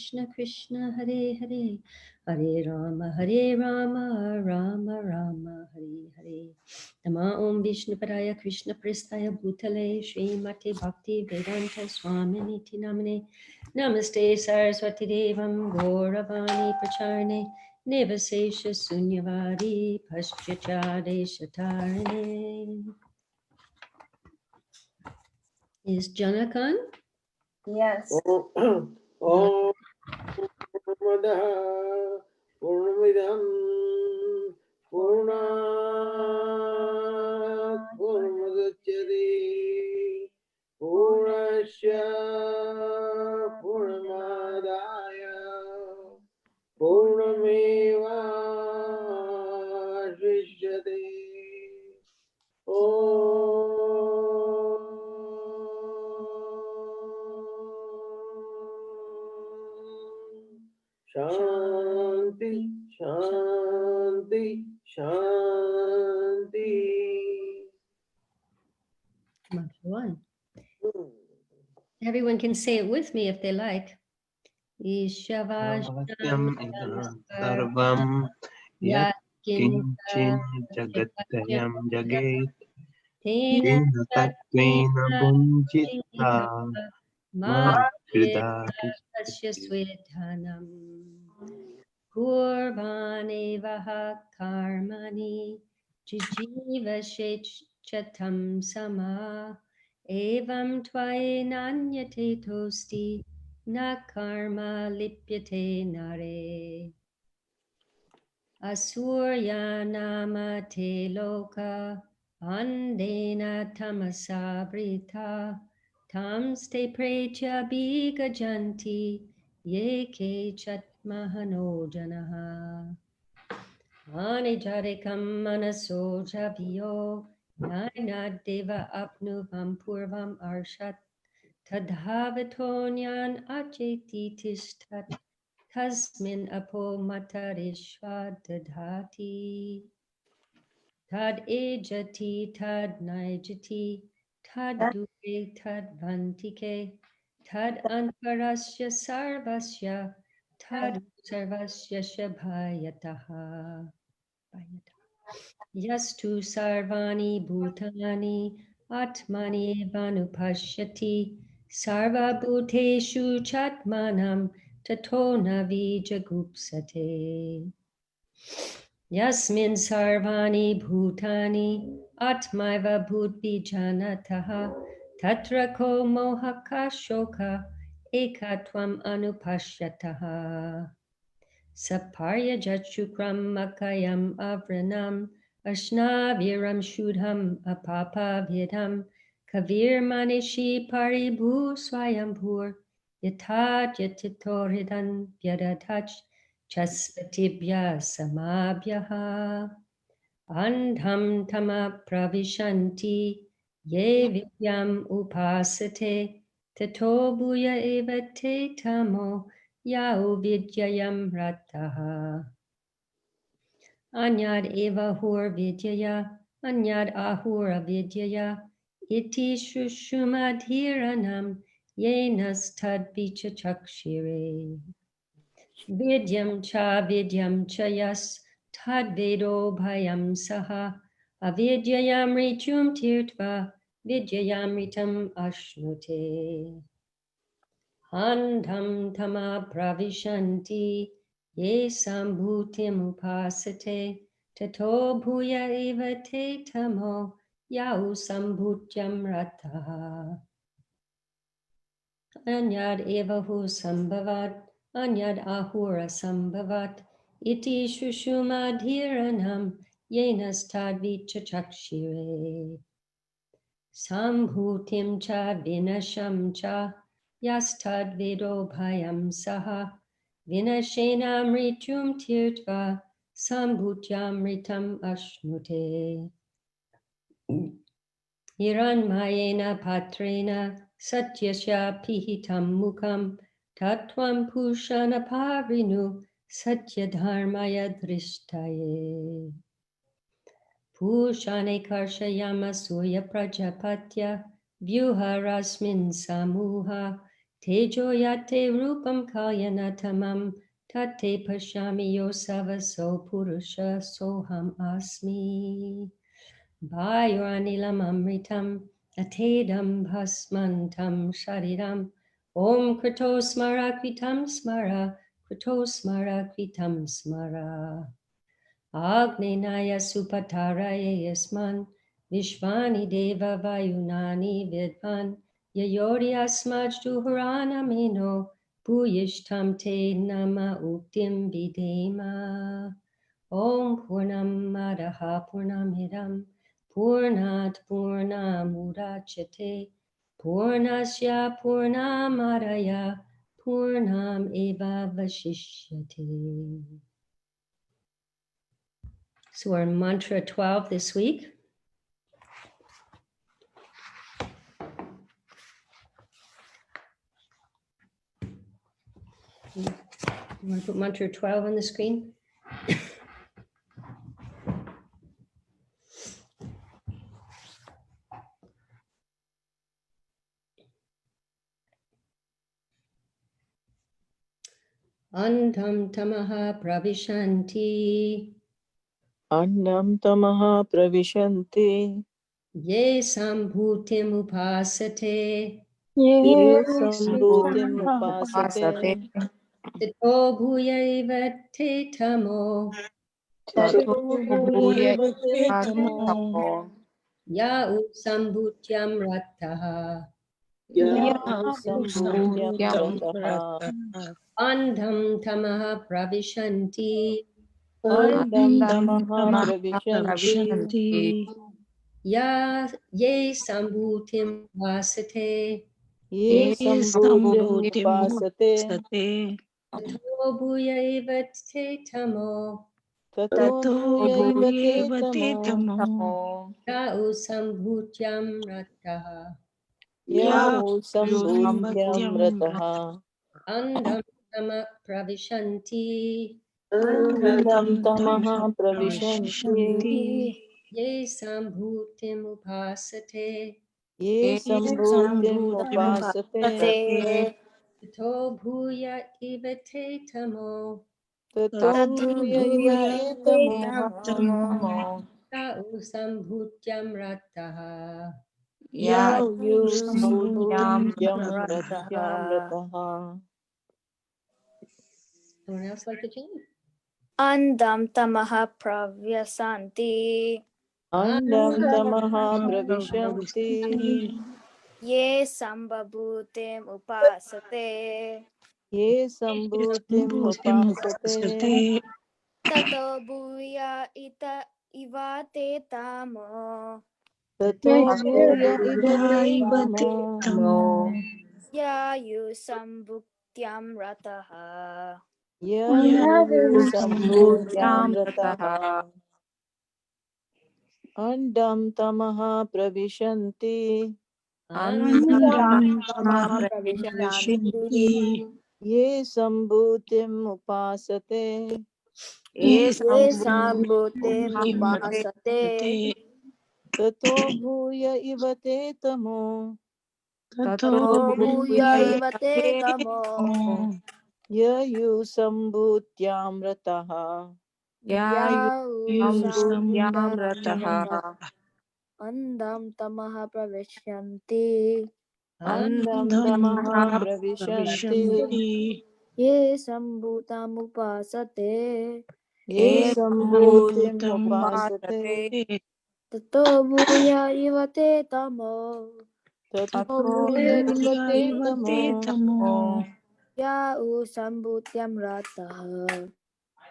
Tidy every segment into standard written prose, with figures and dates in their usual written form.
Krishna Krishna Hare Hare, Hare Rama Rama Rama Hare Hare. Nama Om Vishnupadaya Krishna Pristaya Bhutale Shri Mate Bhakti Vedanta Swaminiti Namane Namaste Saraswati Devam Gauravani Pracharne Nevasesha Sunyavadi Paschachade Shatarane. Is Janakan? Yes. Om Purnamadaha Purnamidam Purnat Purnamudachyate Purnasya Purnamadaya Purnameva Shishyate. Shanti, Shanti, Shanti. One. Everyone can say it with me if they like. Avasyam idam sarvam yat kinchin jagatyam jaget tena tatvena bunjita madhrida Swedhanam Purvane vaha karmani Jiva chatam sama Evam tvainanyate tosti Na karma lipyate nare Asurya nama te loka Andena tamasa brita Tamste pretya bigajanti Yeke chatmahano janaha Anijarikam manaso jabyo Naina deva apnuvam purvam arshat Tadhavitonyan acheti tishtat Tasmin apo matarishva dadhati Tad ejati tad naijati Tad dure tad vantike Tad antarasya sarvasya Tad sarvasya shabhayataha Yastu sarvani bhutani Atmani vanupashyati Sarva bhuteshu chatmanam Tato navi jagupsate Yasmin sarvani bhutani Atmaiva bhutvijanataha Tatra ko mohaka shoka Ekatvam anupashyataha Saparya jachukram makayam avranam Ashnaviram shudham apapavidham Kavir manishi paribhu swayambhur Yatat yatitoridhan vyadadhach Chasvatibhya samabhyaha Andham tama pravishanti Ye vidyam upasate Tato bhuya eva te tamo Yau vidyayam rataha Anyad eva hur vidyaya Anyad ahura vidyaya Iti shushumadhiranam Yenas tad vicha chakshire Vidyam cha yas Tad vedo bhayam saha Avidyayam ritum tirtva Vidyayam ritam ashnute Andham tama pravishanti Ye sambhutim upasate Tato bhuya eva te tamo Yau sambhutyam rataha Anyad eva hu sambhavat Anyad ahura sambhavat Iti shushumadhiranam Yenas tadvicha chakshire Sambhutim cha vinasham cha Yastad vedo bhayam saha Vinashenam ritum tirtva Sambhutyam ritam ashnute Hiranmayena patrena Satyasya pihitam mukam Tatvam pushana parinu Satya dharmaya drishtaye Pushane karshayama surya prajapatya Vyuharasmin samuha Tejo yate rupam kalyanatamam tate pashami yosavaso purusha soham asmi. Vayuranilam amritam atedam bhasmantam shariram. Om krito smara kritam smara krito smara kritam smara. Agnenaya supataraya yasman vishvani deva vayunani vidvan yayori asmajtu harana meno bhuyishtam te nama uktim videma. Om purnam madaha purnamidam purnat purnamudachyate purnasya purnamadaya purnam eva vashishyate. So we're in mantra 12 this week. You want to put mantra 12 on the screen? Andham tamaha pravishanti Annam tamaha pravishanti ye sambhutim upasate ye sambhutim upasate tito bhuyaiva te tamo tato bhuyate tamo ya usambhutyam rataha ya sambhutyam rataha andham tamaha pravishanti Annam tamaha pravishanti ya ye sambhutim upasate ye sambhutyam upasate tato bhuyaiva te tamo tato bhuyate tamo ya usambhutyam rataha ya sambhutyam rataha andham tama pravishanti Annam tamaha pravishanti ye sambhutim upasate ye sambhutim upasate tato bhuya iva te tamo tato bhuyaiva etamo ya usambhutyam rataha. yayu sambhutyam rataha. Someone else like to chant? Andam tamaha pravyasanti Annam tamaha pravishanti ye sambabhutim upasate ye sambhutim upasate tato bhuya ita ivate tamo tato bhuya ivate tamo yayu sambhuktyam rataha. yayu sambhutyam rataha. Andam tamaha pravishanti Andam tamaha pravishanti ye sambhutim upasate ye sambhutim upasate tato bhuya ivate tamo tato bhuya ivate tamo yayu sambhutyam rataha. yahu sambhutyam rataha. Andam tamaha pravishyanti Andam tamaha pravishanti ye sambhutam upasate ye sambhutim upasate tato bhuya ivate tamo tato bhuya ivate tamo yahu sambhutyam rataha.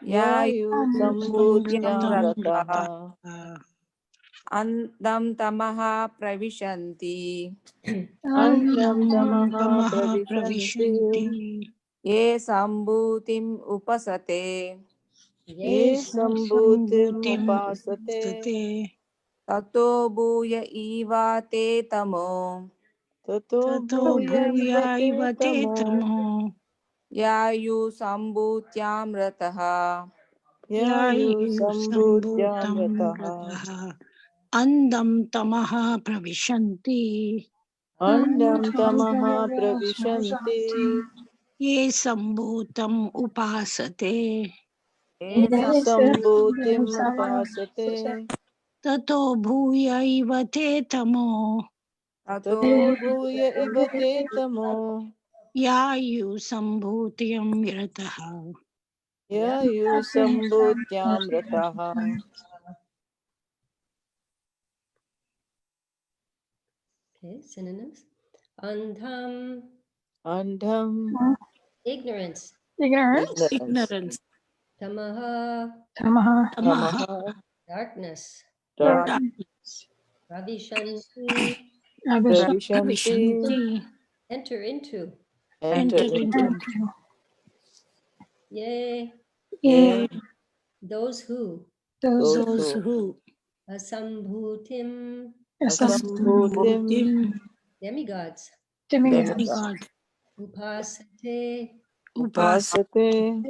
yayu sambhutyam rataha. Andam tamaha pravishanti Annam tamaha pravishanti ye sambhutim upasate ye sambhutim upasate tato bhuya eva te tamo tato bhuya ivate tamo yayu sambhutyam rataha. yayu sambhutyam rataha. Andam tamaha pravishanti Andam Tamaha tamaha pravishanti. Ye sambhutam upasate. ये Ye sambhutim संबुद्धं upasate. Tato bhuya ivate tamo. ततो Tato bhuya ivate tamo. Yes. Yayu sambhutyam yataha. Yeah. Yayu sambhutyam rataha. Okay, synonyms. Andham, Andham, ignorance. ignorance. Ignorance. Tamaha, Tamaha, darkness. dark. Ravishanti, Pravishanti, Vishanti. enter into. enter Enter into. into. Yea, Yea, those who. those Those who. who Asambhutim, Asambhutim, Sambhutim. demigods. demigod. Demigod. Upasate, Upas. Upasate,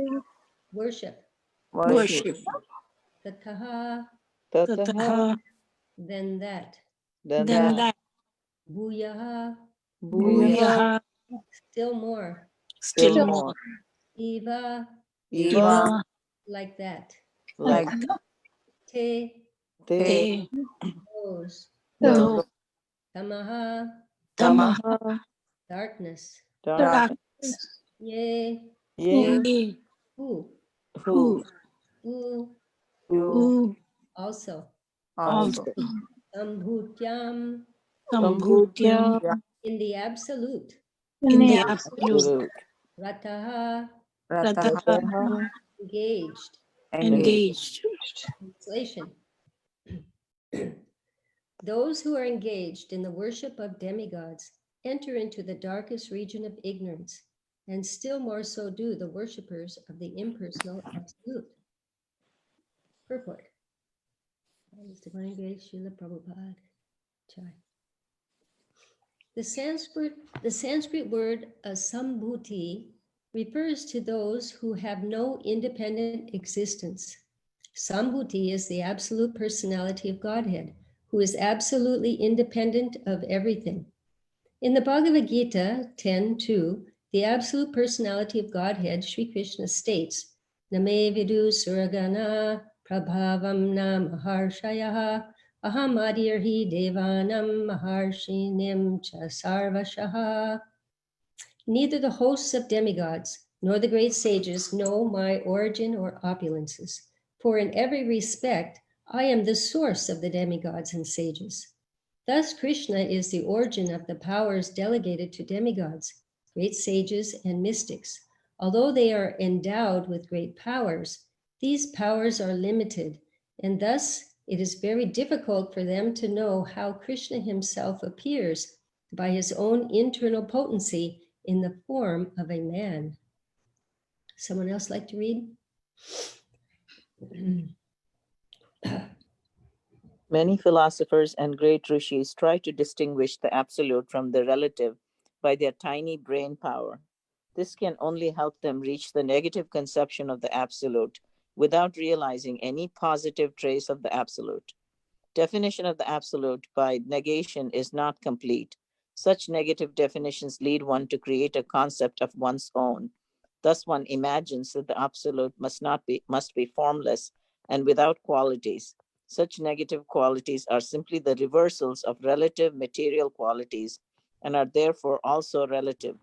worship. worship Worship. Tataha, tataha, Tataha. then that. then Then that. that. Bhuyaha, Bhuyaha, Bhuyaha. still more. Still still more. more. Eva, Eva, Eva Eva. like that. like like Te, te, te Te. those. those. Do. Tamaha, Tamaha. Tamaha, darkness. dark. dark Darkness. Ye, Yea, Ye. who, who, Who. who, you Who. also. also Also. also. Sambhutyam, Sambhutyam. Sambhutyam, yeah in the absolute. In in the the absolute. absolute. Rataha, rataha Rataha. Rataha, engaged. engage Engaged. Translation. Those who are engaged in the worship of demigods enter into the darkest region of ignorance, and still more so do the worshippers of the impersonal absolute. Purport. His Divine Grace, Srila Prabhupada. Chai. The Sanskrit word sambhuti refers to those who have no independent existence. Sambhuti is the absolute personality of Godhead, who is absolutely independent of everything. In the Bhagavad Gita 10:2, the absolute personality of Godhead, Sri Krishna states, Name vidu suragana prabhavam na maharshayaha ahamadirhi devanam maharshinim cha sarvashaha. Neither the hosts of demigods nor the great sages know my origin or opulences, for in every respect I am the source of the demigods and sages. Thus, Krishna is the origin of the powers delegated to demigods, great sages, and mystics. Although they are endowed with great powers, these powers are limited, and thus it is very difficult for them to know how Krishna himself appears by his own internal potency in the form of a man. Someone else like to read? Many philosophers and great rishis try to distinguish the absolute from the relative by their tiny brain power. This can only help them reach the negative conception of the absolute without realizing any positive trace of the absolute. Definition of the absolute by negation is not complete. Such negative definitions lead one to create a concept of one's own. Thus one imagines that the absolute must be formless and without qualities. Such negative qualities are simply the reversals of relative material qualities and are therefore also relative.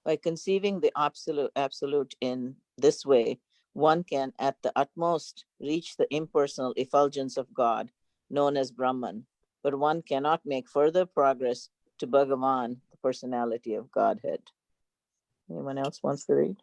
By conceiving the absolute in this way, one can at the utmost reach the impersonal effulgence of God, known as Brahman, but one cannot make further progress to Bhagavan, the personality of Godhead. Anyone else wants to read?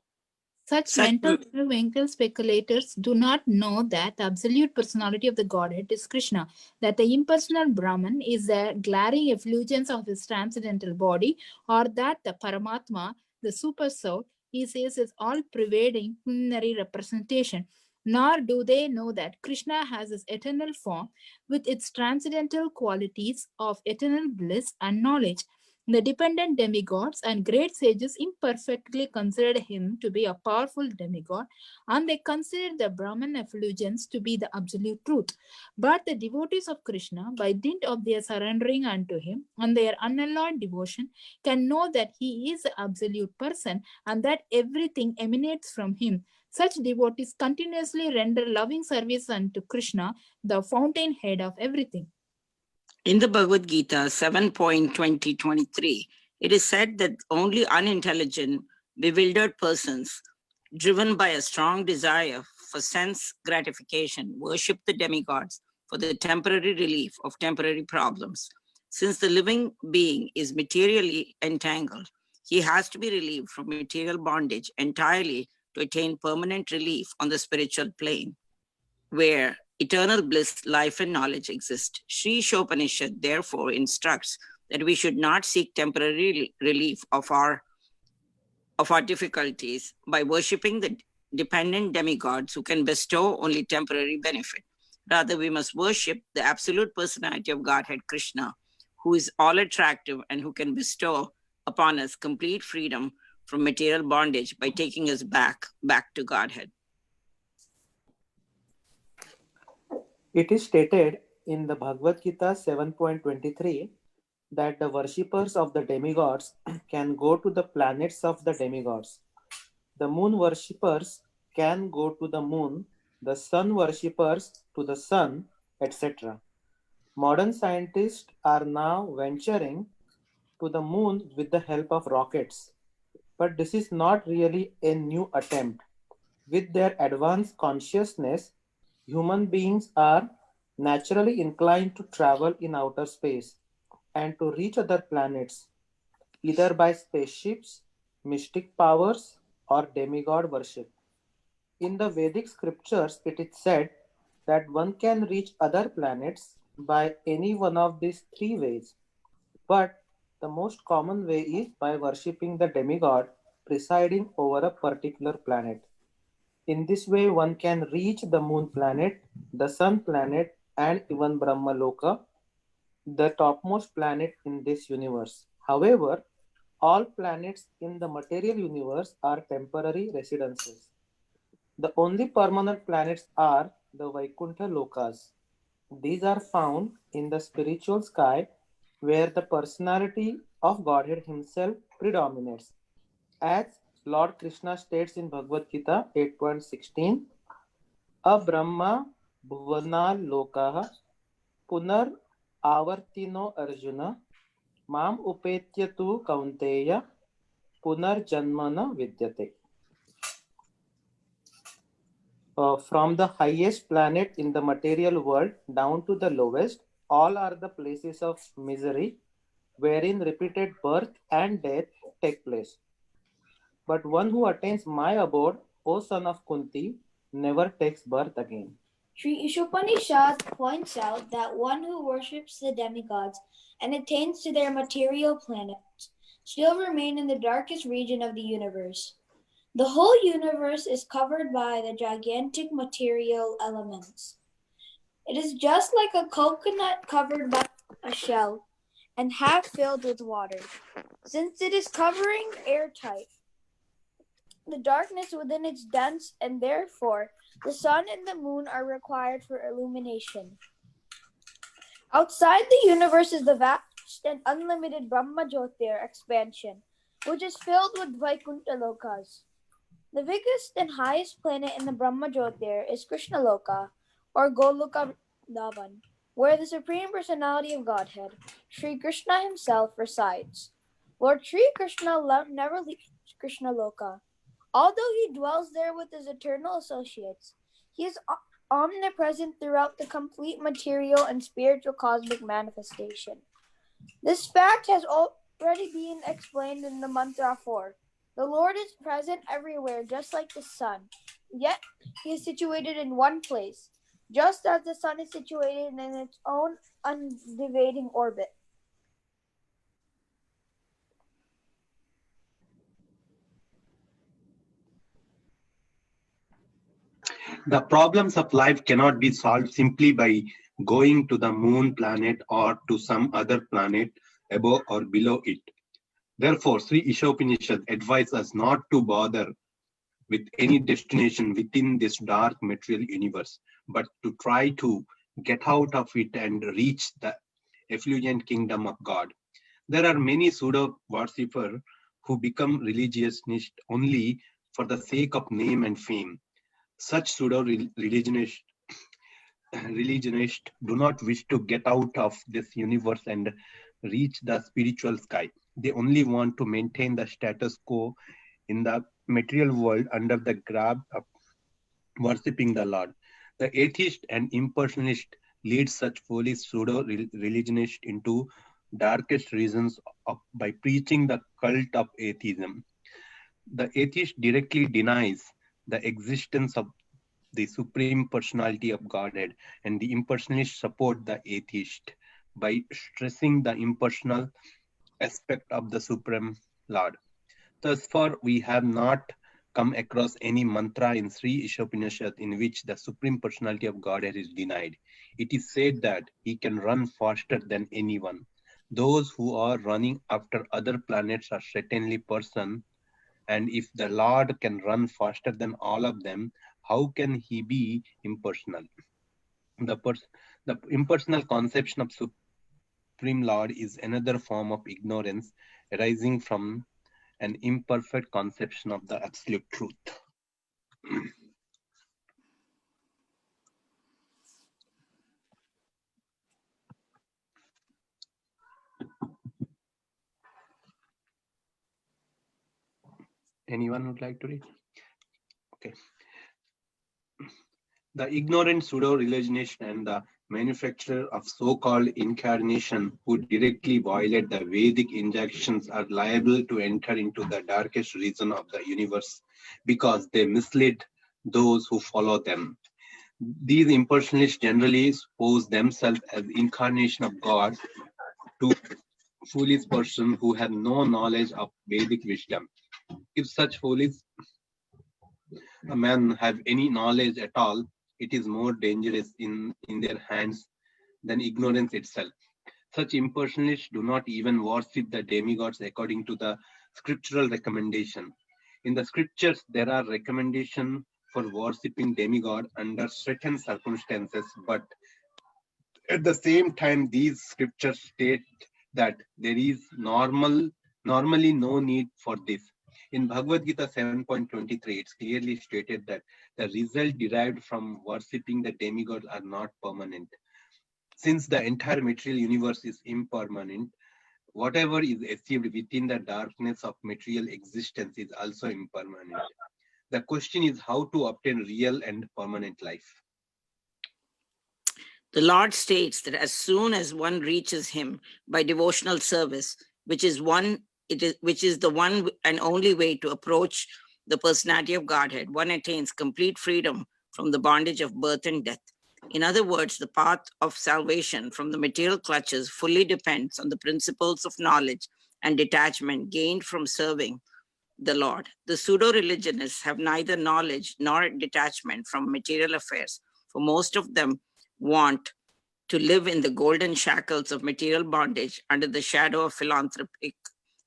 Such mental theoretical speculators do not know that the absolute personality of the Godhead is Krishna, that the impersonal Brahman is a glaring effulgence of his transcendental body, or that the Paramatma, the super soul, is his all-pervading plenary representation. Nor do they know that Krishna has his eternal form with its transcendental qualities of eternal bliss and knowledge. The dependent demigods and great sages imperfectly considered him to be a powerful demigod, and they considered the Brahman effulgence to be the absolute truth. But the devotees of Krishna, by dint of their surrendering unto him and their unalloyed devotion, can know that he is the absolute person and that everything emanates from him. Such devotees continuously render loving service unto Krishna, the fountainhead of everything. In the Bhagavad Gita 7.20-23, it is said that only unintelligent, bewildered persons, driven by a strong desire for sense gratification, worship the demigods for the temporary relief of temporary problems. Since the living being is materially entangled, he has to be relieved from material bondage entirely to attain permanent relief on the spiritual plane, where eternal bliss, life, and knowledge exist. Sri Isopnisad therefore instructs that we should not seek temporary relief of our difficulties by worshipping the dependent demigods who can bestow only temporary benefit. Rather, we must worship the absolute personality of Godhead Krishna, who is all attractive and who can bestow upon us complete freedom from material bondage by taking us back to Godhead. It is stated in the Bhagavad Gita 7.23 that the worshippers of the demigods can go to the planets of the demigods. The moon worshippers can go to the moon, the sun worshippers to the sun, etc. Modern scientists are now venturing to the moon with the help of rockets. But this is not really a new attempt. With their advanced consciousness, human beings are naturally inclined to travel in outer space and to reach other planets, either by spaceships, mystic powers, or demigod worship. In the Vedic scriptures, it is said that one can reach other planets by any one of these three ways. But the most common way is by worshipping the demigod presiding over a particular planet. In this way, one can reach the moon planet, the sun planet, and even Brahma Loka, the topmost planet in this universe. However, all planets in the material universe are temporary residences. The only permanent planets are the Vaikuntha Lokas. These are found in the spiritual sky where the personality of Godhead himself predominates. As Lord Krishna states in Bhagavad Gita 8.16, Abrahma Bhuvana Lokaha Punar Avartino Arjuna Mam Upetya tu Kaunteya Punar Janmana Vidyate. From the highest planet in the material world down to the lowest, all are the places of misery wherein repeated birth and death take place. But one who attains my abode, O son of Kunti, never takes birth again. Sri Isopnisad points out that one who worships the demigods and attains to their material planets still remain in the darkest region of the universe. The whole universe is covered by the gigantic material elements. It is just like a coconut covered by a shell and half filled with water. Since it is covering airtight, the darkness within is dense, and therefore the sun and the moon are required for illumination. Outside the universe is the vast and unlimited Brahma Jyotir expansion, which is filled with Vaikuntha Lokas. The biggest and highest planet in the Brahma Jyotir is Krishna Loka, or Goloka Davan, where the Supreme Personality of Godhead, Sri Krishna himself, resides. Lord Sri Krishna never leaves Krishna Loka. Although he dwells there with his eternal associates, he is omnipresent throughout the complete material and spiritual cosmic manifestation. This fact has already been explained in the Mantra 4. The Lord is present everywhere, just like the sun, yet he is situated in one place, just as the sun is situated in its own undividing orbit. The problems of life cannot be solved simply by going to the moon planet or to some other planet above or below it. Therefore, Sri Isopnisad advises us not to bother with any destination within this dark material universe, but to try to get out of it and reach the effulgent kingdom of God. There are many pseudo worshippers who become religionists only for the sake of name and fame. Such pseudo religionists do not wish to get out of this universe and reach the spiritual sky. They only want to maintain the status quo in the material world under the grab of worshipping the Lord. The atheist and impersonalist lead such foolish pseudo-religionists into darkest regions by preaching the cult of atheism. The atheist directly denies the existence of the Supreme Personality of Godhead, and the impersonalists support the atheist by stressing the impersonal aspect of the Supreme Lord. Thus far, we have not come across any mantra in Sri Isopnisad in which the Supreme Personality of Godhead is denied. It is said that he can run faster than anyone. Those who are running after other planets are certainly person, and if the Lord can run faster than all of them, how can he be impersonal? The impersonal conception of Supreme Lord is another form of ignorance arising from an imperfect conception of the absolute truth. Anyone would like to read? Okay. The ignorant pseudo-religionist and the manufacturer of so-called incarnation who directly violate the Vedic injunctions are liable to enter into the darkest region of the universe because they mislead those who follow them. These impersonalists generally pose themselves as incarnation of God to foolish persons who have no knowledge of Vedic wisdom. If such foolish men have any knowledge at all, it is more dangerous in their hands than ignorance itself. Such impersonalists do not even worship the demigods according to the scriptural recommendation. In the scriptures, there are recommendations for worshipping demigod under certain circumstances, but at the same time, these scriptures state that there is normally no need for this. In Bhagavad Gita 7.23, it's clearly stated that the result derived from worshipping the demigod are not permanent. Since the entire material universe is impermanent, whatever is achieved within the darkness of material existence is also impermanent. The question is how to obtain real and permanent life. The Lord states that as soon as one reaches him by devotional service, which is the one and only way to approach the personality of Godhead, one attains complete freedom from the bondage of birth and death. In other words, the path of salvation from the material clutches fully depends on the principles of knowledge and detachment gained from serving the Lord. The pseudo-religionists have neither knowledge nor detachment from material affairs, for most of them want to live in the golden shackles of material bondage under the shadow of philanthropic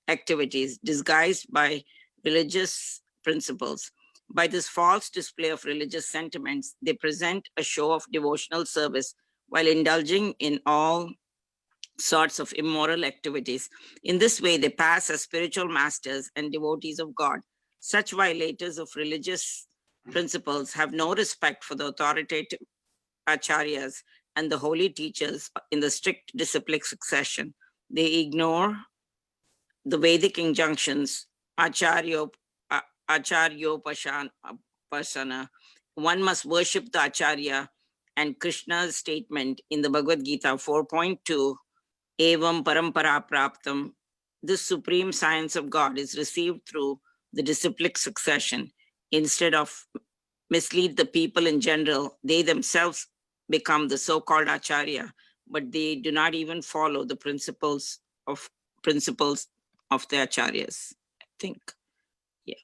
activities disguised by religious principles. By this false display of religious sentiments, they present a show of devotional service while indulging in all sorts of immoral activities. In this way, they pass as spiritual masters and devotees of God. Such violators of religious principles have no respect for the authoritative acharyas and the holy teachers in the strict disciplic succession. They ignore the Vedic injunctions, acharyopasana. One must worship the acharya, and Krishna's statement in the Bhagavad Gita 4.2, Evam parampara praptam, this supreme science of God is received through the disciplic succession. Instead of mislead the people in general, they themselves become the so-called acharya, but they do not even follow the principles of the acharyas. I think, yeah.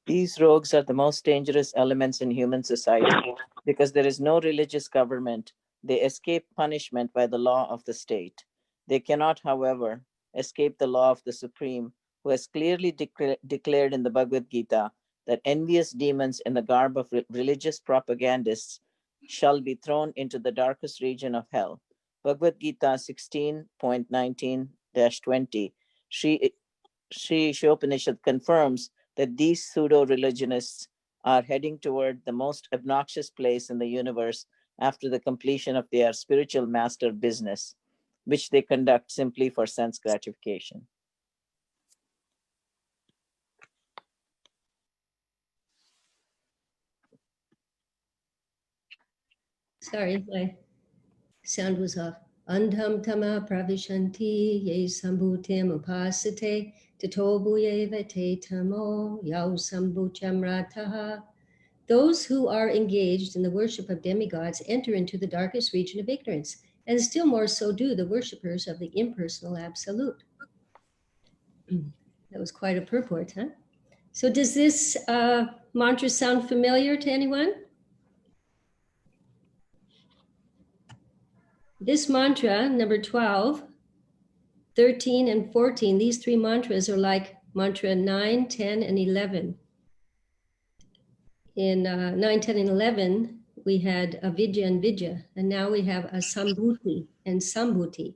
These rogues are the most dangerous elements in human society because there is no religious government, They escape punishment by the law of the state. They cannot, however, escape the law of the Supreme, who has clearly declared in the Bhagavad Gita that envious demons in the garb of religious propagandists shall be thrown into the darkest region of hell. Bhagavad Gita 16.19-20. Sri Isopnisad confirms that these pseudo-religionists are heading toward the most obnoxious place in the universe after the completion of their spiritual master business, which they conduct simply for sense gratification. Sorry, my sound was off. Andham tama pravishanti ye sambhutim upasate tato bhuyeva te tamo yau sambhucham rataha. Those who are engaged in the worship of demigods enter into the darkest region of ignorance, and still more so do the worshippers of the impersonal absolute. That was quite a purport, huh? So does this mantra sound familiar to anyone? This mantra, number 12, 13, and 14, these three mantras are like mantra 9, 10, and 11. In 9, 10, and 11, we had avidya and vidya, and now we have asambhuti and sambhuti.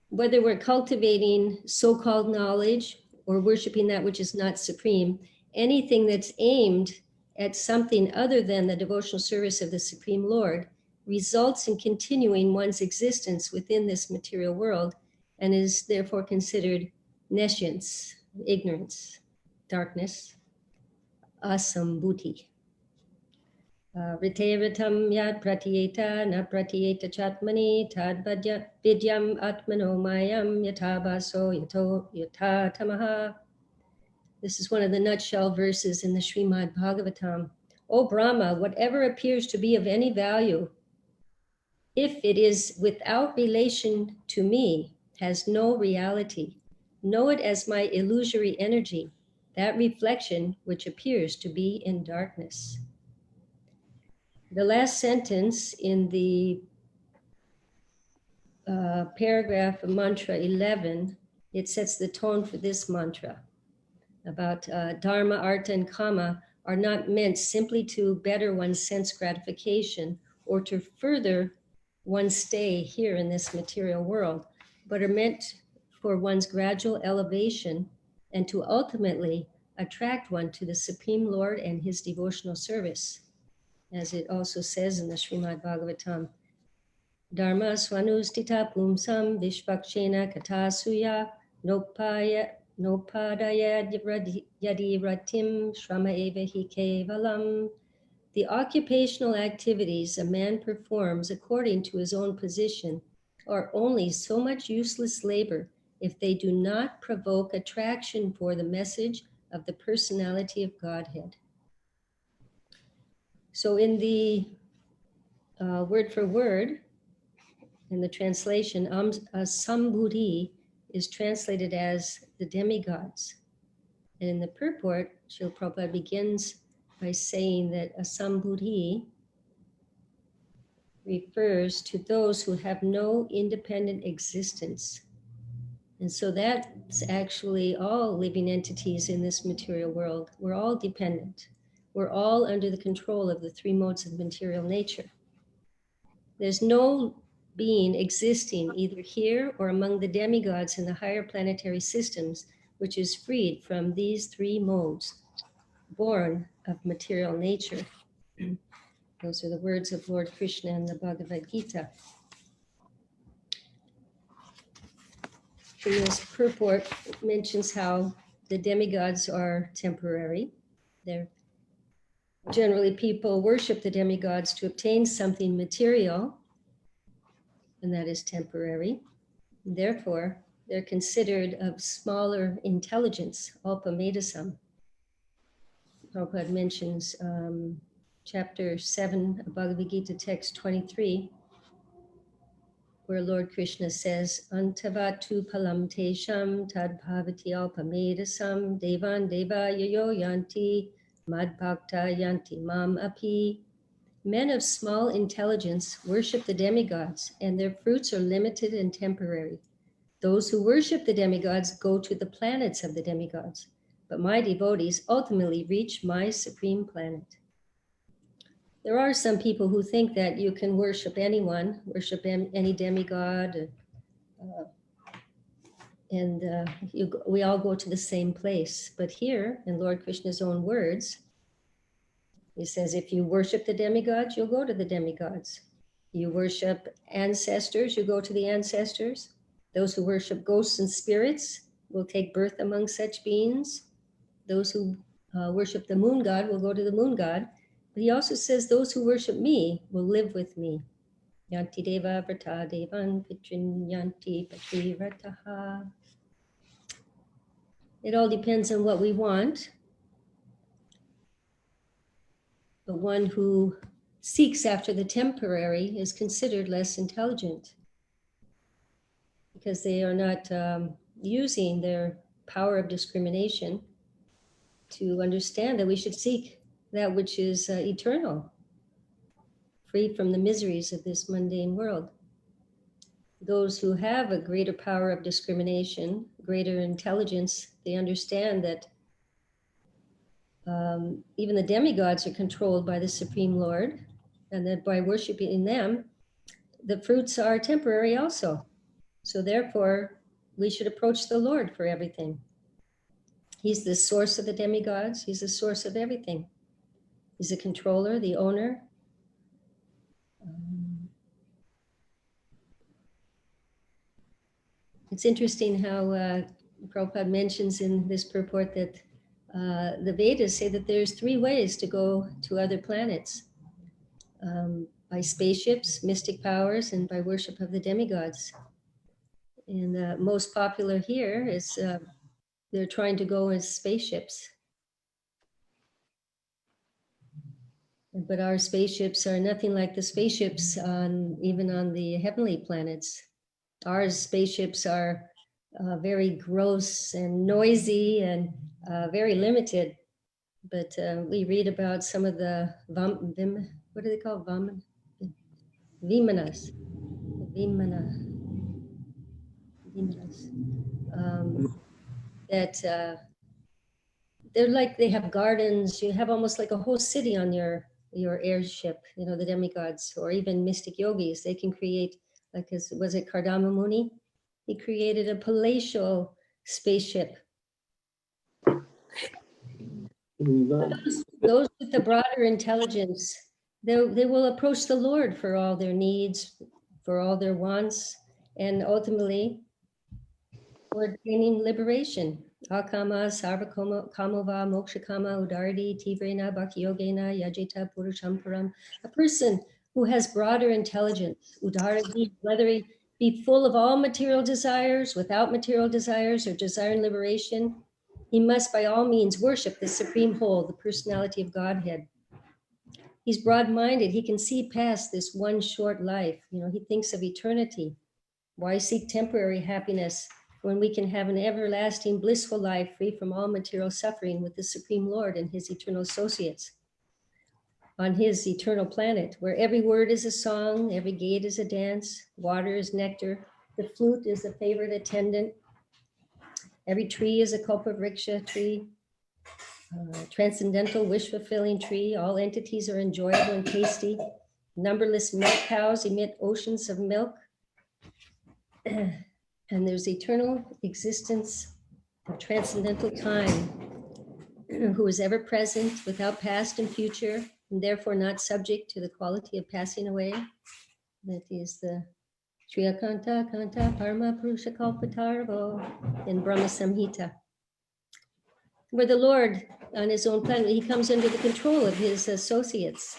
Whether we're cultivating so-called knowledge or worshiping that which is not supreme, anything that's aimed at something other than the devotional service of the Supreme Lord results in continuing one's existence within this material world and is therefore considered nescience, ignorance, darkness, asambhuti. Riteratam yad pratyeta na pratyeta chatmani tad vidyam atmano mayam yatabaso yatatamaha. This is one of the nutshell verses in the Srimad Bhagavatam. O Brahma, whatever appears to be of any value, if it is without relation to me, has no reality. Know it as my illusory energy, that reflection which appears to be in darkness. The last sentence in the paragraph of mantra 11, it sets the tone for this mantra about dharma, artha, and kama are not meant simply to better one's sense gratification or to further one's stay here in this material world, but are meant for one's gradual elevation and to ultimately attract one to the Supreme Lord and his devotional service. As it also says in the Srimad Bhagavatam, Dharma swanustita pumsam vishvakshena katasuya nopadaya yadi ratim shrama eva hi kevalam. The occupational activities a man performs according to his own position are only so much useless labor if they do not provoke attraction for the message of the personality of Godhead. So in the word for word, in the translation, Sambhuti is translated as the demigods. And in the purport, Srila Prabhupada begins by saying that Sambhuti refers to those who have no independent existence. And so that's actually all living entities in this material world. We're all dependent. We're all under the control of the three modes of material nature. There's no being existing either here or among the demigods in the higher planetary systems, which is freed from these three modes, born of material nature. Those are the words of Lord Krishna in the Bhagavad Gita. In this purport, it mentions how the demigods are temporary. They're generally people worship the demigods to obtain something material, and that is temporary. Therefore, they're considered of smaller intelligence, alpamedasam. Prabhupada mentions chapter 7 of Bhagavad Gita, text 23, where Lord Krishna says, Antavatu palam tesham tad bhavati alpamedasam devan deva yayo yanti mad bhakta yanti mam api. Men of small intelligence worship the demigods, and their fruits are limited and temporary. Those who worship the demigods go to the planets of the demigods, but my devotees ultimately reach my supreme planet. There are some people who think that you can worship anyone, worship any demigod, and we all go to the same place. But here, in Lord Krishna's own words, he says, if you worship the demigods, you'll go to the demigods. You worship ancestors, you go to the ancestors. Those who worship ghosts and spirits will take birth among such beings. Those who worship the moon god will go to the moon god. But he also says those who worship me will live with me. Yanti deva vrata devan pitrin yanti patri vrataha. It all depends on what we want. But one who seeks after the temporary is considered less intelligent because they are not using their power of discrimination to understand that we should seek that which is eternal, free from the miseries of this mundane world. Those who have a greater power of discrimination, greater intelligence, they understand that even the demigods are controlled by the Supreme Lord, and that by worshiping them, the fruits are temporary also. So therefore, we should approach the Lord for everything. He's the source of the demigods. He's the source of everything. He's the controller, the owner. It's interesting how Prabhupada mentions in this purport that the Vedas say that there's 3 ways to go to other planets. By spaceships, mystic powers, and by worship of the demigods. And most popular here is they're trying to go as spaceships. But our spaceships are nothing like the spaceships even on the heavenly planets. Our spaceships are very gross and noisy and very limited. But we read about some of the what do they call Vimanas. That they're like, they have gardens. You have almost like a whole city on your airship, the demigods, or even mystic yogis. They can create, like, was it Kardama Muni? He created a palatial spaceship. Those with the broader intelligence, they will approach the Lord for all their needs, for all their wants, and ultimately for gaining liberation. Akama, sarvakama, kamova, mokshakama, udardi, tivrena, bhakti-yogena, yajita, purushamparam. A person who has broader intelligence, udardi, whether he be full of all material desires, without material desires, or desiring liberation, he must by all means worship the supreme whole, the personality of Godhead. He's broad-minded. He can see past this one short life. He thinks of eternity. Why seek temporary happiness when we can have an everlasting blissful life free from all material suffering with the Supreme Lord and his eternal associates on his eternal planet, where every word is a song, every gate is a dance, water is nectar, the flute is a favorite attendant, every tree is a kalpavriksha tree, transcendental wish-fulfilling tree, all entities are enjoyable and tasty, numberless milk cows emit oceans of milk, and there's eternal existence of transcendental time, who is ever present without past and future, and therefore not subject to the quality of passing away. That is the Triyakanta Kanta Parma Purusha Kalpatarvo in Brahma Samhita, where the Lord on his own planet, he comes under the control of his associates.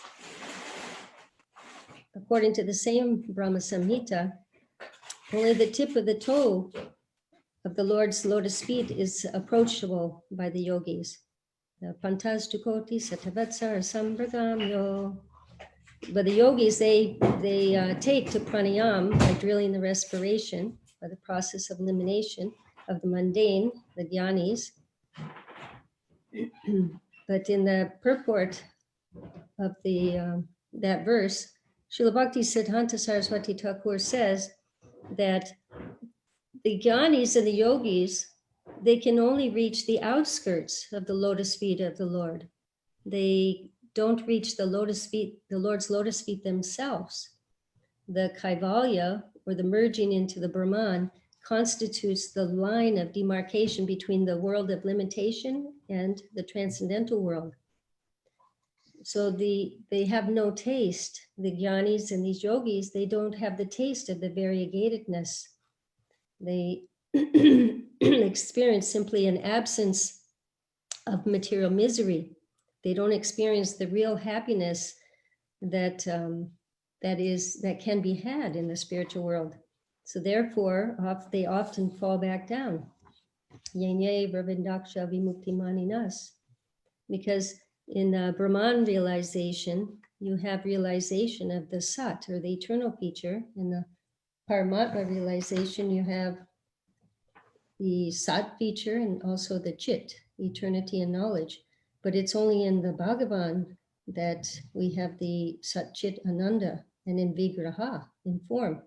According to the same Brahma Samhita, only the tip of the toe of the Lord's lotus feet is approachable by the yogis. Pantas tukoti satavatsar sambragamyo. But the yogis, they take to pranayam by drilling the respiration, by the process of elimination of the mundane, the jnanis. But in the purport of the that verse, Srila Bhakti Siddhanta Saraswati Thakur says that the jnanis and the yogis, they can only reach the outskirts of the lotus feet of the Lord. They don't reach the lotus feet, the Lord's lotus feet themselves. The kaivalya, or the merging into the Brahman, constitutes the line of demarcation between the world of limitation and the transcendental world. So they have no taste. The jnanis and these yogis, they don't have the taste of the variegatedness. They experience simply an absence of material misery. They don't experience the real happiness that that can be had in the spiritual world. So therefore, they often fall back down. Yenye Vravindaksha Vimuktimaninas. Because in Brahman realization, you have realization of the Sat, or the eternal feature. In the Paramatma realization, you have the Sat feature and also the Chit, eternity and knowledge. But it's only in the Bhagavan that we have the Sat Chit Ananda, and in Vigraha, in form.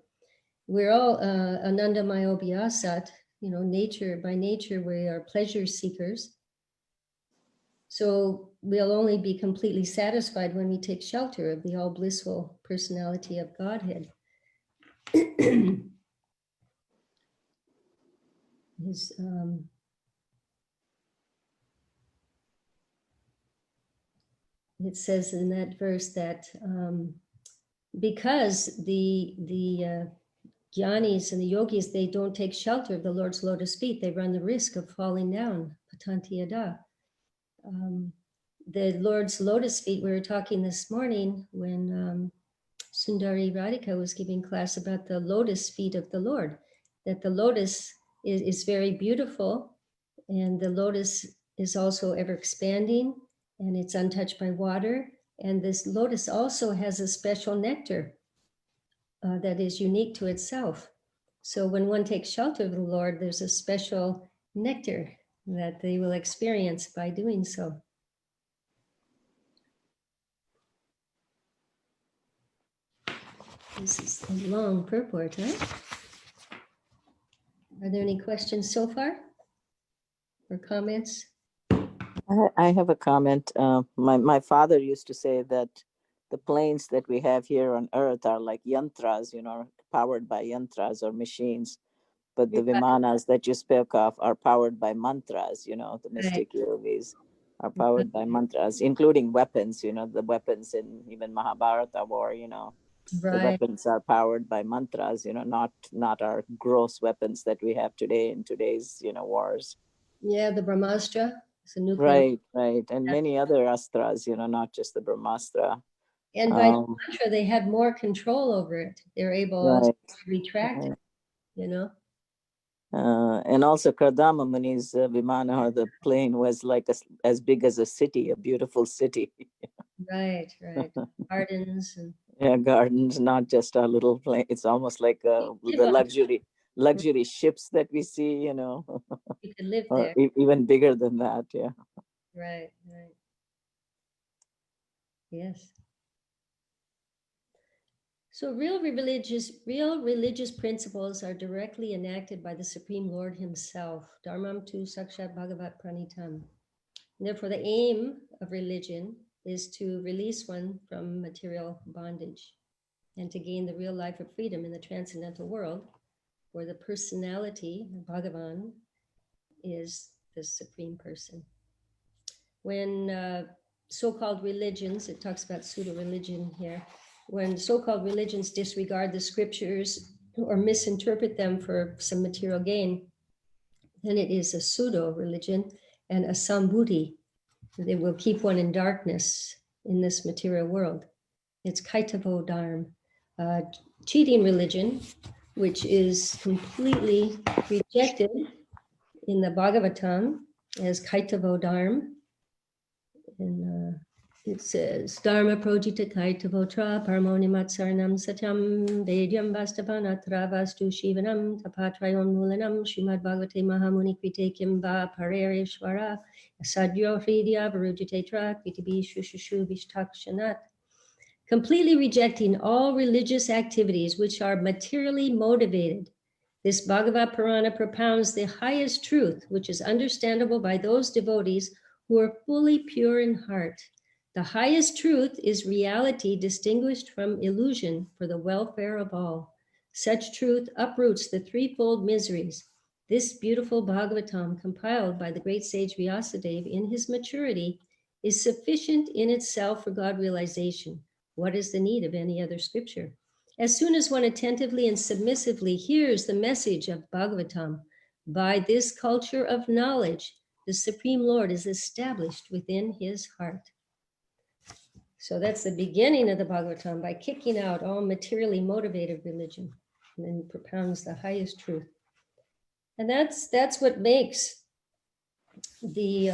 We're all Ananda Mayobhyasat, nature, by nature, we are pleasure seekers. So we'll only be completely satisfied when we take shelter of the all blissful personality of Godhead. It says in that verse that because the jnanis and the yogis, they don't take shelter of the Lord's lotus feet, they run the risk of falling down. Patanti yada. The Lord's lotus feet, we were talking this morning when Sundari Radhika was giving class about the lotus feet of the Lord, that the lotus is very beautiful, and the lotus is also ever expanding, and it's untouched by water. And this lotus also has a special nectar that is unique to itself. So when one takes shelter of the Lord, there's a special nectar that they will experience by doing so. This is a long purport, huh? Are there any questions so far or comments? I have a comment. My father used to say that the planes that we have here on Earth are like yantras, powered by yantras or machines. But the vimanas that you spoke of are powered by mantras, the mystic yogis are powered by mantras, including weapons, the weapons in even Mahabharata war, the weapons are powered by mantras, not our gross weapons that we have today in today's, wars. Yeah, the Brahmastra. It's a nuclear. Right. And many other astras, not just the Brahmastra. And by the mantra, they have more control over it. They're able also to retract it, And also Kardama Muni's Vimana, or the plane, was like as big as a city, a beautiful city. Right. Gardens. Gardens, not just a little plane. It's almost like the luxury ships that we see, You could live or there. even bigger than that, yeah. Right. Yes. So real religious principles are directly enacted by the Supreme Lord himself. Dharmam tu sakshat bhagavat pranitam. Therefore, the aim of religion is to release one from material bondage and to gain the real life of freedom in the transcendental world, where the personality, Bhagavan, is the supreme person. When so-called religions, it talks about pseudo-religion here, when so-called religions disregard the scriptures or misinterpret them for some material gain, then it is a pseudo-religion and a sambhuti. They will keep one in darkness in this material world. It's kaitavo dharma, cheating religion, which is completely rejected in the Bhagavatam as kaitavo dharma. And it says, Dharma projita kaitavotra parmonimatsaranam satyam vedyam vastavanatra vastu shivanam tapatrayon mulanam Srimad Bhagavate Mahamuni Krite Kimva Parereshwara Sadyo Hridya Varujite Trak Vitibi Shushu Vishtakshanat completely rejecting all religious activities which are materially motivated. This Bhagavad Purana propounds the highest truth, which is understandable by those devotees who are fully pure in heart. The highest truth is reality distinguished from illusion for the welfare of all. Such truth uproots the threefold miseries. This beautiful Bhagavatam, compiled by the great sage Vyasadeva in his maturity, is sufficient in itself for God realization. What is the need of any other scripture? As soon as one attentively and submissively hears the message of Bhagavatam, by this culture of knowledge, the Supreme Lord is established within his heart. So that's the beginning of the Bhagavatam, by kicking out all materially motivated religion, and then propounds the highest truth. And that's what makes the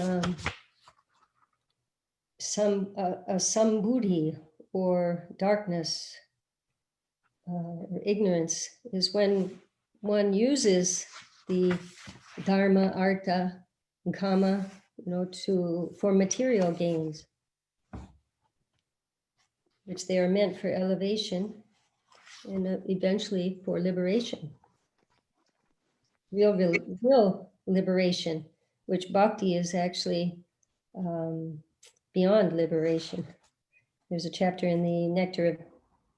sambuddhi, or darkness, or ignorance, is when one uses the dharma, artha, and kama, for material gains, which they are meant for elevation and eventually for liberation. Real liberation, which bhakti is actually beyond liberation. There's a chapter in the Nectar of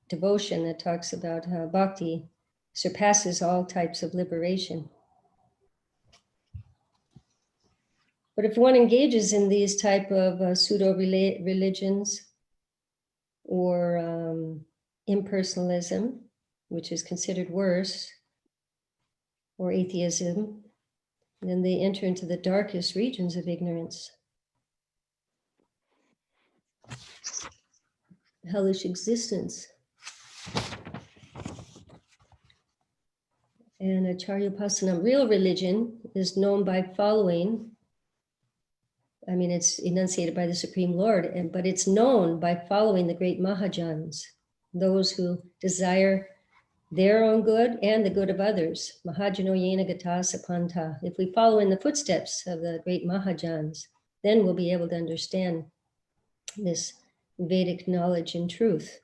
Devotion that talks about how bhakti surpasses all types of liberation. But if one engages in these type of pseudo-religions or impersonalism, which is considered worse, or atheism, then they enter into the darkest regions of ignorance. Hellish existence. And Acharya-upasanam, real religion, is known by following, it's enunciated by the Supreme Lord, but it's known by following the great Mahajans, those who desire their own good and the good of others. Mahajano yena gata sapanta. If we follow in the footsteps of the great Mahajans, then we'll be able to understand this Vedic knowledge and truth.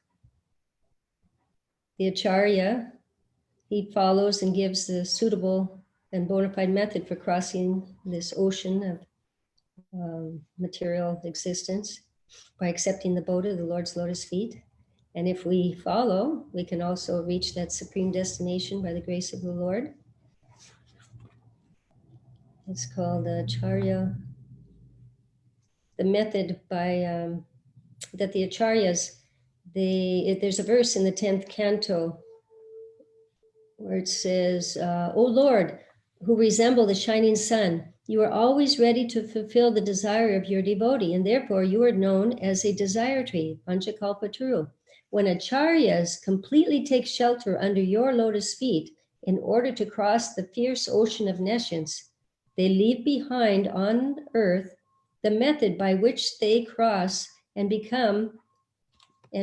The Acharya, he follows and gives the suitable and bona fide method for crossing this ocean of material existence by accepting the Bodha, the Lord's lotus feet. And if we follow, we can also reach that supreme destination by the grace of the Lord. It's called Acharya, the method by that the Acharyas, there's a verse in the 10th canto where it says, O Lord, who resemble the shining sun, you are always ready to fulfill the desire of your devotee, and therefore you are known as a desire tree, Panchakalpaturu. When Acharyas completely take shelter under your lotus feet in order to cross the fierce ocean of nescience, they leave behind on earth the method by which they cross and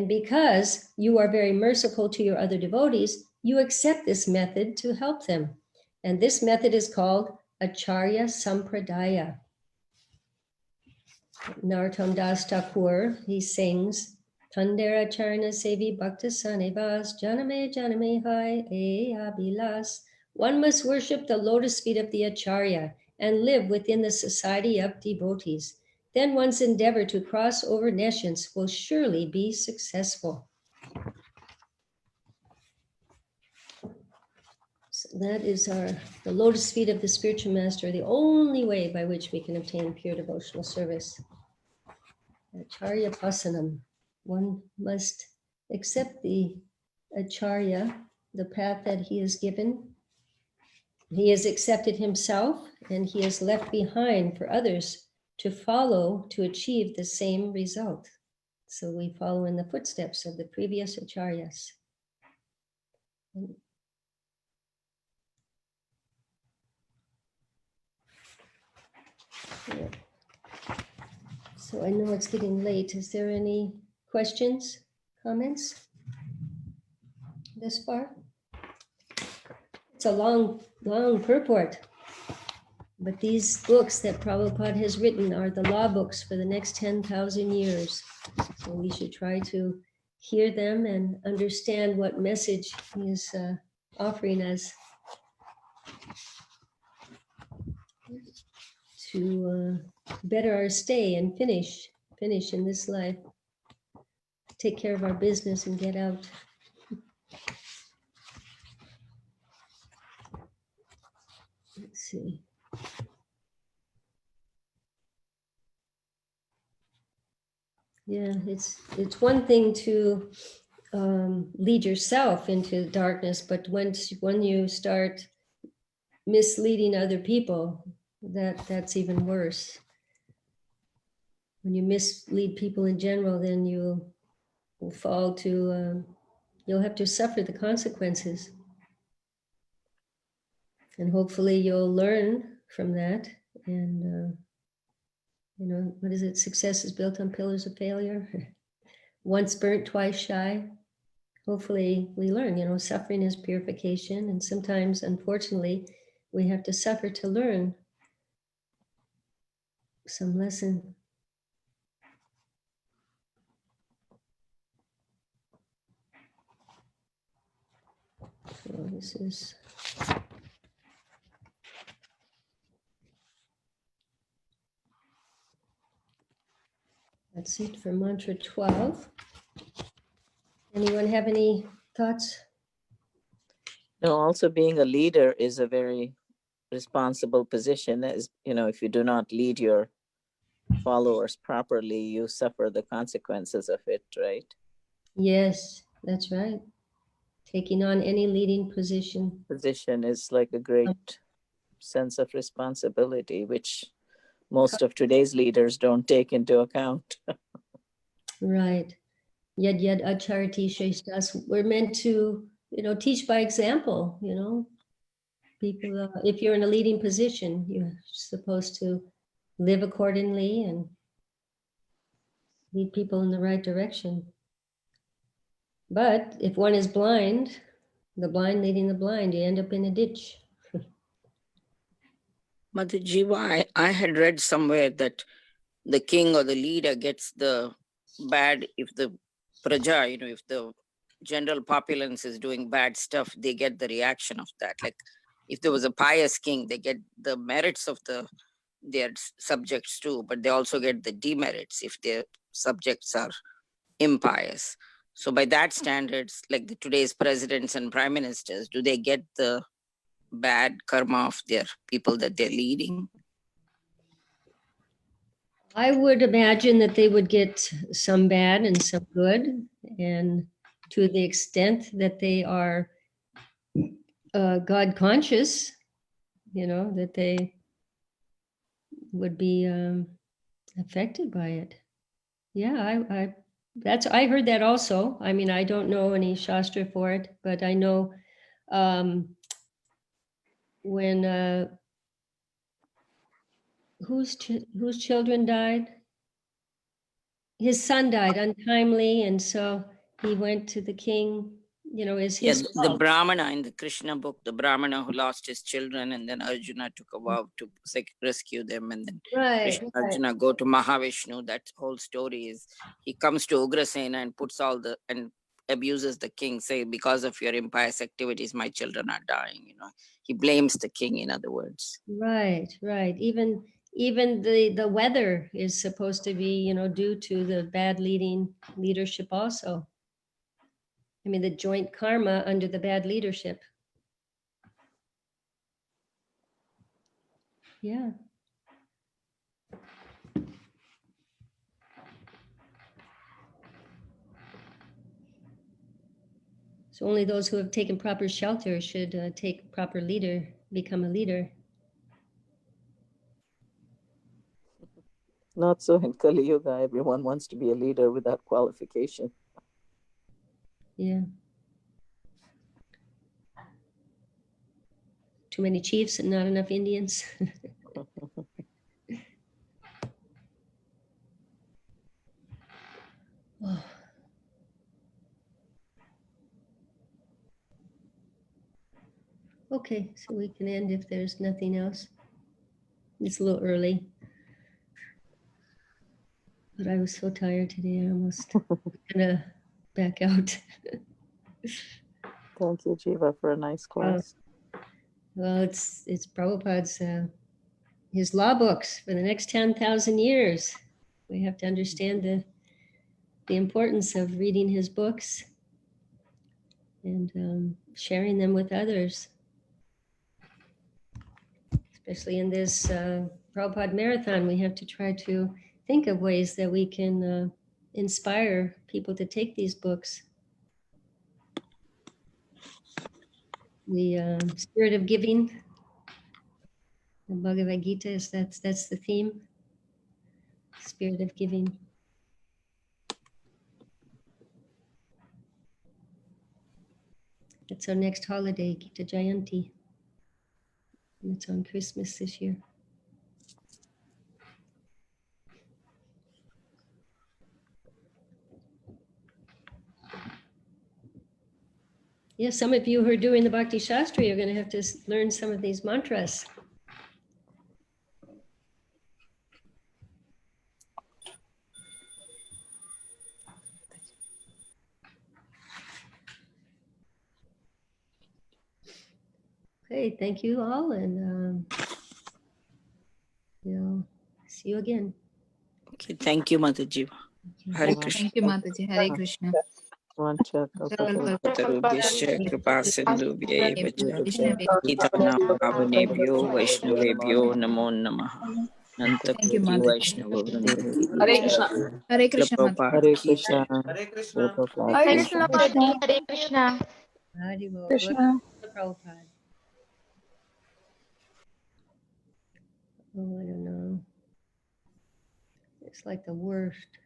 because you are very merciful to your other devotees, you accept this method to help them. And this method is called Acharya Sampradaya. Narottam Das Thakur, he sings, Tandera Charna Sevi Bhakta Sanevas, Janame Janame Hai E Abhilas. One must worship the lotus feet of the Acharya and live within the society of devotees. Then one's endeavor to cross over nescience will surely be successful. So that is the lotus feet of the spiritual master, the only way by which we can obtain pure devotional service. Acharya Pasanam. One must accept the Acharya, the path that he is given. He has accepted himself, and he has left behind for others to follow to achieve the same result. So we follow in the footsteps of the previous Acharyas. Yeah. So I know it's getting late. Is there any questions, comments this far? It's a long purport. But these books that Prabhupada has written are the law books for the next 10,000 years. So we should try to hear them and understand what message he is offering us to better our stay and finish in this life, take care of our business and get out. Let's see. Yeah, it's one thing to lead yourself into darkness, but when you start misleading other people, that's even worse. When you mislead people in general, then you will fall to you'll have to suffer the consequences, and hopefully you'll learn from that. And you know, what is it? Success is built on pillars of failure. Once burnt, twice shy. Hopefully we learn, you know, suffering is purification. And sometimes, unfortunately, we have to suffer to learn some lesson. So this is... That's it for mantra 12. Anyone have any thoughts? No, also being a leader is a very responsible position. As you know, if you do not lead your followers properly, you suffer the consequences of it, right? Yes, that's right. Taking on any leading position. Position is like a great sense of responsibility, which most of today's leaders don't take into account. Right. Yad yad acharati shrestas. We're meant to, you know, teach by example, you know. People, if you're in a leading position, you're supposed to live accordingly and lead people in the right direction. But if one is blind, the blind leading the blind, you end up in a ditch. Mother Jiva, I had read somewhere that the king or the leader gets the bad if the praja, you know, if the general populace is doing bad stuff, they get the reaction of that. Like if there was a pious king, they get the merits of their subjects too, but they also get the demerits if their subjects are impious. So by that standards, like today's presidents and prime ministers, do they get the bad karma of their people that they're leading? I would imagine that they would get some bad and some good, and to the extent that they are God conscious, you know, that they would be affected by it. Yeah, I heard that also. I mean, I don't know any shastra for it, but I know when whose children died? His son died untimely, and so he went to the king. You know, is his the fault. Brahmana in the Krishna book, the Brahmana who lost his children, and then Arjuna took a vow to rescue them, and then Right. Arjuna go to Mahavishnu. That whole story is he comes to Ugrasena and puts and abuses the king, say, because of your impious activities, my children are dying. You know, he blames the king, in other words. Right. Even the weather is supposed to be, you know, due to the bad leadership also. I mean, the joint karma under the bad leadership. Yeah. So only those who have taken proper shelter should take proper become a leader. Not so in Kali Yuga. Everyone wants to be a leader without qualification. Yeah. Too many chiefs and not enough Indians. Oh. Okay, so we can end if there's nothing else. It's a little early. But I was so tired today, I almost gonna back out. Thank you, Jiva, for a nice class. Well, it's Prabhupada's his law books for the next 10,000 years. We have to understand the importance of reading his books and sharing them with others, especially in this Prabhupada Marathon. We have to try to think of ways that we can inspire people to take these books. The spirit of giving, the Bhagavad Gita, that's the theme, spirit of giving. It's our next holiday, Gita Jayanti. And it's on Christmas this year. Yeah, some of you who are doing the Bhakti Shastri are going to have to learn some of these mantras. Okay, thank you all, and we'll see you again. Okay, thank you, Mataji. Hare Krishna. Thank you, Mataji. Hare Krishna. Kalpatarubhyascha kripasindhubhya Gita-nam pavanebhyo Vaishnavebhyo namo namaha. Thank you, Antakoti Mataji. Vaishnavavrinda ki Hare jai. Krishna. Hare Krishna, Mataji. Prabhupada Hare ki jai. Krishna. Hare Krishna. Prabhupada Hare ki Krishna, jai. Mataji. Hare Krishna. Hari Bol. Krishna. Prabhupada. Oh, I don't know. It's like the worst.